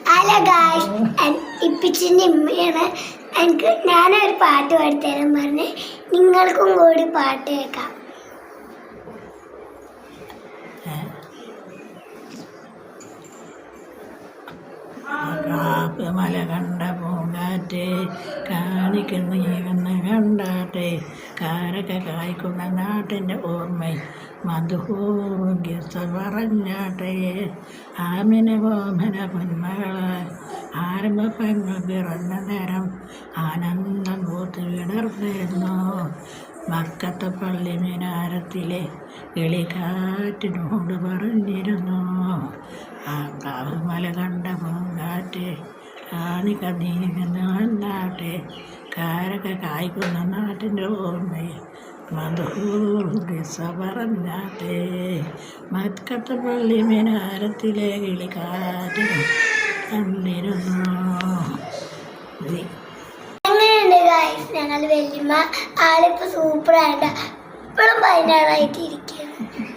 Hello guys, ഇപ്പിച്ചിൻ്റെ ഉമ്മയാണ്. ഞാനൊരു പാട്ട് പാടിത്തരാൻ പറഞ്ഞ് നിങ്ങൾക്കും കൂടി പാട്ട് കേൾക്കാം. മല കണ്ട പൂങ്കാറ്റ് കാണിക്കുന്ന ജീവന്ന് കണ്ടാട്ടെ കാരൊക്കെ കായ്ക്കുന്ന നാട്ടിൻ്റെ ഓർമ്മ മധുഹൂർഗിസ പറഞ്ഞാട്ടെ ആമിന കോമന പൊന്മകളാൽ ആരംഭപ്പെങ്ങ് പിറന്ന നേരം ആനന്ദം പൂത്ത് വിടർന്നിരുന്നു. മക്കത്തെ പള്ളി മിനാരത്തിലെ കിളിക്കാറ്റിനോട് പറഞ്ഞിരുന്നു, മല കണ്ട പൂങ്കാറ്റ് കാണിക്ക നീങ്ങുന്ന കണ്ടാട്ടെ കാരൊക്കെ കായ്ക്കുന്ന നാട്ടിൻ്റെ ഓർമ്മയിൽ മധുഹൂർഗിസ പറഞ്ഞാട്ടെ. മക്കത്തെ പള്ളി മിനാരത്തിലെ കിളിക്കാറ്റിനോട് കണ്ടിരുന്നു. എങ്ങനെയുണ്ട് ഗായ്സ്? ഞങ്ങൾ വല്യമ്മ ആളിപ്പോൾ സൂപ്പറായിട്ട് ഇപ്പോഴും 16 ഇരിക്കുകയാണ്.